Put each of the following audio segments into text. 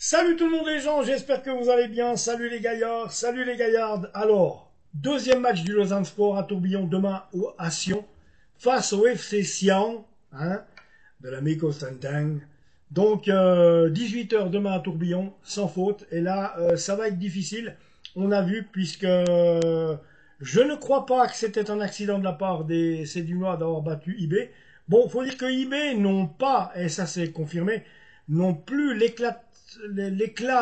Salut tout le monde les gens, j'espère que vous allez bien. Salut les gaillards, salut les gaillardes. Alors, deuxième match du Lausanne Sport à Tourbillon demain à Sion face au FC Sion, hein, de la Constantin. Donc 18 h demain à Tourbillon, sans faute. Et là, ça va être difficile. On a vu puisque je ne crois pas que c'était un accident de la part des Sédunois d'avoir battu IB. Bon, faut dire que IB n'ont pas, et ça c'est confirmé, n'ont plus l'éclat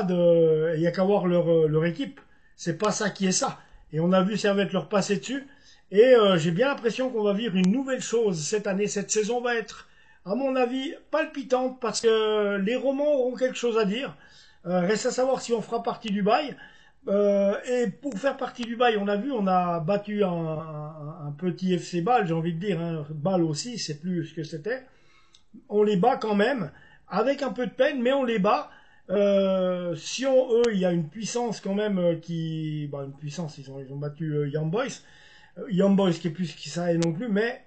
de. Il n'y a qu'à voir leur équipe. C'est pas ça qui est ça. Et on a vu Servette leur passer dessus. Et j'ai bien l'impression qu'on va vivre une nouvelle chose cette année. Cette saison va être, à mon avis, palpitante parce que les Romans auront quelque chose à dire. Reste à savoir si on fera partie du bail. Et pour faire partie du bail, on a vu, on a battu un petit FC Bâle, j'ai envie de dire, hein, Bâle aussi, c'est plus ce que c'était. On les bat quand même, avec un peu de peine, mais on les bat. Sion, eux, il y a une puissance quand même une puissance, ils ont battu Young Boys. Young Boys qui est plus qui ça est non plus, mais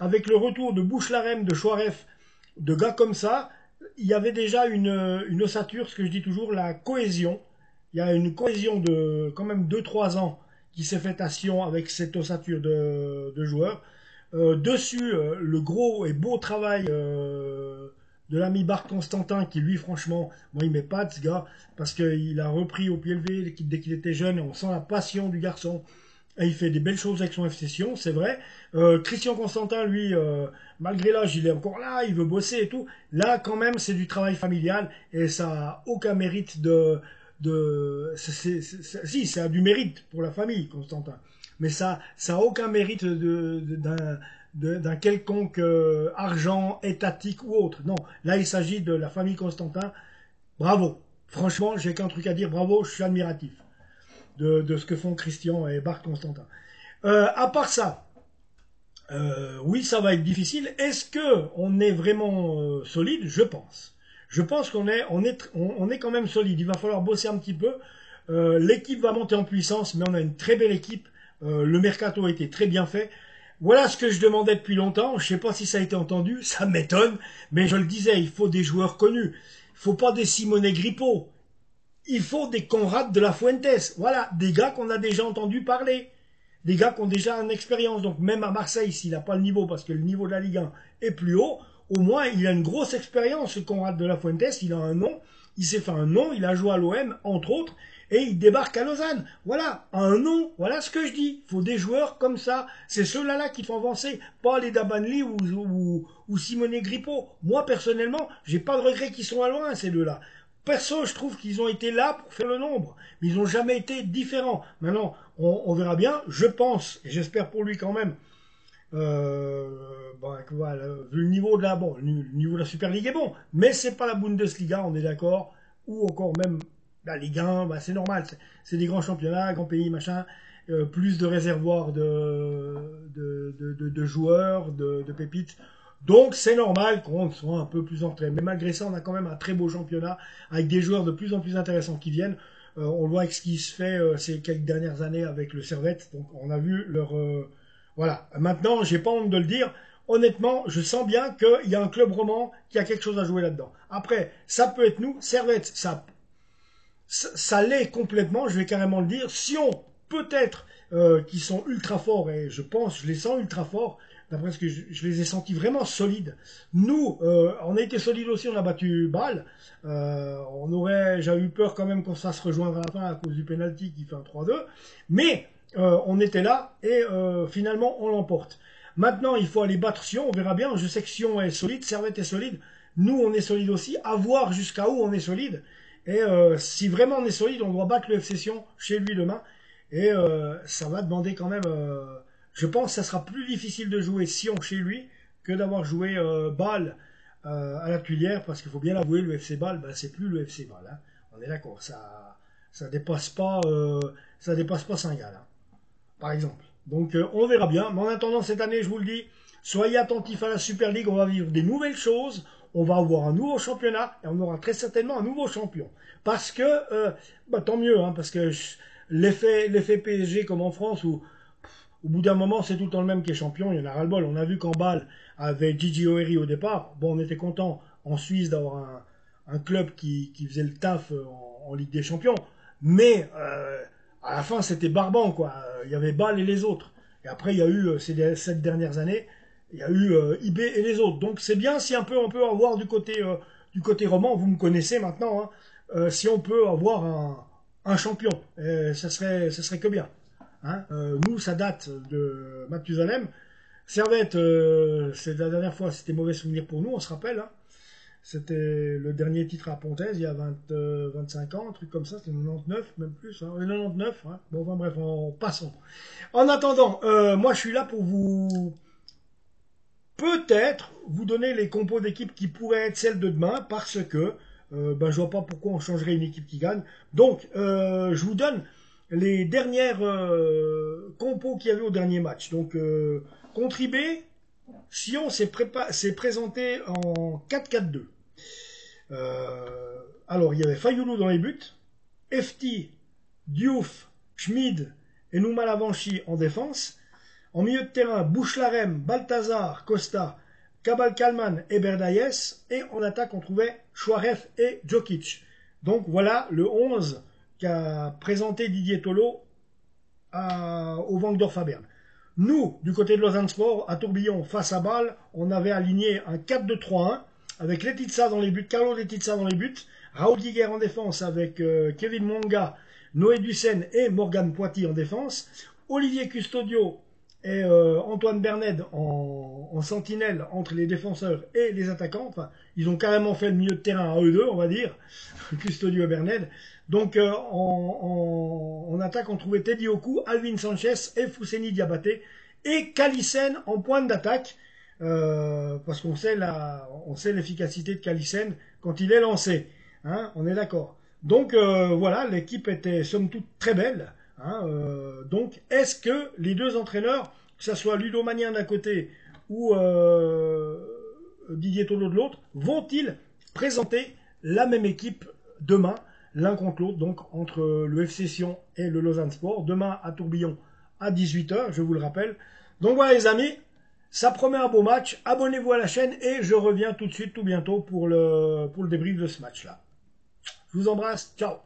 avec le retour de Bouchelarem, de Chouaref, de gars comme ça, il y avait déjà une ossature, ce que je dis toujours, la cohésion. Il y a une cohésion de quand même 2 3 ans qui s'est faite à Sion avec cette ossature de joueurs. Dessus, le gros et beau travail de l'ami Bart Constantin qui lui franchement, moi il m'épate ce gars parce qu'il a repris au pied levé dès qu'il était jeune et on sent la passion du garçon. Et il fait des belles choses avec son FC Sion, c'est vrai. Christian Constantin, lui, malgré l'âge, il est encore là, il veut bosser et tout. Là, quand même, c'est du travail familial et ça a aucun mérite si, ça a du mérite pour la famille, Constantin. Mais ça a aucun mérite d'un quelconque argent étatique ou autre. Non, là, il s'agit de la famille Constantin. Bravo. Franchement, j'ai qu'un truc à dire. Bravo, je suis admiratif de ce que font Christian et Bart Constantin. À part ça, oui, ça va être difficile. Est-ce que on est vraiment solide? Je pense. Je pense qu'on est quand même solide. Il va falloir bosser un petit peu. L'équipe va monter en puissance, mais on a une très belle équipe. Le mercato a été très bien fait. Voilà ce que je demandais depuis longtemps. Je ne sais pas si ça a été entendu, ça m'étonne, mais je le disais, il faut des joueurs connus. Il faut pas des Simone Grippo. Il faut des Conrad de la Fuentes. Voilà, des gars qu'on a déjà entendu parler. Des gars qui ont déjà une expérience. Donc même à Marseille, s'il n'a pas le niveau, parce que le niveau de la Ligue 1 est plus haut, au moins il a une grosse expérience, ce Conrad de la Fuentes. Il a un nom, il s'est fait un nom, il a joué à l'OM, entre autres, et il débarque à Lausanne. Voilà, un nom, voilà ce que je dis. Il faut des joueurs comme ça. C'est ceux-là qui font avancer, pas les Dabanli ou Simone Grippo. Moi, personnellement, j'ai pas de regret qu'ils sont à loin, ces deux-là. Perso, je trouve qu'ils ont été là pour faire le nombre, mais ils n'ont jamais été différents. Maintenant, on verra bien. Je pense, et j'espère pour lui quand même, voilà, vu le niveau de le niveau de la Super League est bon, mais c'est pas la Bundesliga, on est d'accord, ou encore même la Ligue 1, bah, c'est normal, c'est des grands championnats, grands pays, machin, plus de réservoirs de joueurs, de pépites. Donc c'est normal qu'on soit un peu plus entraîné. Mais malgré ça, on a quand même un très beau championnat avec des joueurs de plus en plus intéressants qui viennent. On le voit avec ce qui se fait ces quelques dernières années avec le Servette. Donc on a vu leur... voilà. Maintenant, j'ai pas honte de le dire. Honnêtement, je sens bien qu'il y a un club roman qui a quelque chose à jouer là-dedans. Après, ça peut être nous. Servette, ça l'est complètement, je vais carrément le dire. Sion, peut-être, qui sont ultra forts, et je pense, je les sens ultra forts, d'après ce que je les ai sentis vraiment solides. Nous, on a été solides aussi, on a battu Bâle. J'avais eu peur quand même qu'on se fasse rejoindre à la fin à cause du penalty qui fait un 3-2. Mais on était là et finalement on l'emporte. Maintenant, il faut aller battre Sion, on verra bien. Je sais que Sion est solide, Servette est solide. Nous, on est solide aussi. À voir jusqu'à où on est solide. Et si vraiment on est solide, on doit battre le FC Sion chez lui demain. Et ça va demander quand même... je pense que ça sera plus difficile de jouer Sion chez lui que d'avoir joué Bâle à la Tuilière, parce qu'il faut bien l'avouer, le FC Bâle, ben, c'est plus le FC Bâle. Hein. On est d'accord, ça dépasse pas Saint-Gall, hein, par exemple. Donc on verra bien. Mais en attendant cette année, je vous le dis, soyez attentifs à la Super League, on va vivre des nouvelles choses. On va avoir un nouveau championnat et on aura très certainement un nouveau champion. Parce que, tant mieux, hein, parce que l'effet PSG comme en France, où au bout d'un moment c'est tout le temps le même qui est champion, il y en a ras le bol. On a vu qu'en balle, avec Gigi Oeri au départ, bon on était content en Suisse d'avoir un club qui faisait le taf en Ligue des Champions. Mais à la fin, c'était barbant, quoi. Il y avait Bâle et les autres. Et après, il y a eu, ces 7 dernières années, il y a eu IB et les autres. Donc c'est bien si on peut avoir du côté roman, vous me connaissez maintenant, hein, si on peut avoir un champion, ça serait que bien. Hein. Nous, ça date de Mathusalem. Servette, c'est la dernière fois, c'était mauvais souvenir pour nous, on se rappelle. Hein. C'était le dernier titre à Pontaise, il y a 25 ans, un truc comme ça, c'était 99, même plus, hein, 99. Hein. Bon, enfin bref, passons. En attendant, moi je suis là pour vous, peut-être, vous donner les compos d'équipe qui pourraient être celles de demain, parce que je vois pas pourquoi on changerait une équipe qui gagne. Donc, je vous donne les dernières compos qu'il y avait au dernier match. Donc, contre IB, Sion s'est présenté en 4-4-2. Alors, il y avait Fayoulou dans les buts, FT, Diouf, Schmid et Nouma Lavanchi en défense. En milieu de terrain, Bouchlarem, Balthazar, Costa, Kabal Kalman et Berdayes. Et en attaque, on trouvait Chouaref et Djokic. Donc voilà le 11 qu'a présenté Didier Tolo au Vangdorf à Berne. Nous, du côté de Lausanne Sport, à Tourbillon, face à Bâle, on avait aligné un 4-2-3-1 avec Letizia dans les buts, Carlo Letizia dans les buts, Raoul Guiguer en défense avec Kevin Monga, Noé Dussen et Morgan Poity en défense, Olivier Custodio et Antoine Berned en sentinelle entre les défenseurs et les attaquants. Enfin, ils ont carrément fait le milieu de terrain à eux deux, on va dire, Custodio et Berned. Donc en attaque, on trouvait Teddy Oku, Alvin Sanchez et Fousseni Diabaté et Kalisen en pointe d'attaque, parce qu'on sait l'efficacité de Kalisen quand il est lancé. Hein, on est d'accord. Donc voilà, l'équipe était somme toute très belle. Hein, donc, est-ce que les deux entraîneurs, que ce soit Ludo Magnin d'un côté ou Didier Tolo de l'autre, vont-ils présenter la même équipe demain, l'un contre l'autre, donc entre le FC Sion et le Lausanne Sport, demain à Tourbillon à 18h, je vous le rappelle. Donc voilà les amis, ça promet un beau match, abonnez-vous à la chaîne et je reviens tout de suite, tout bientôt pour le débrief de ce match-là. Je vous embrasse, ciao.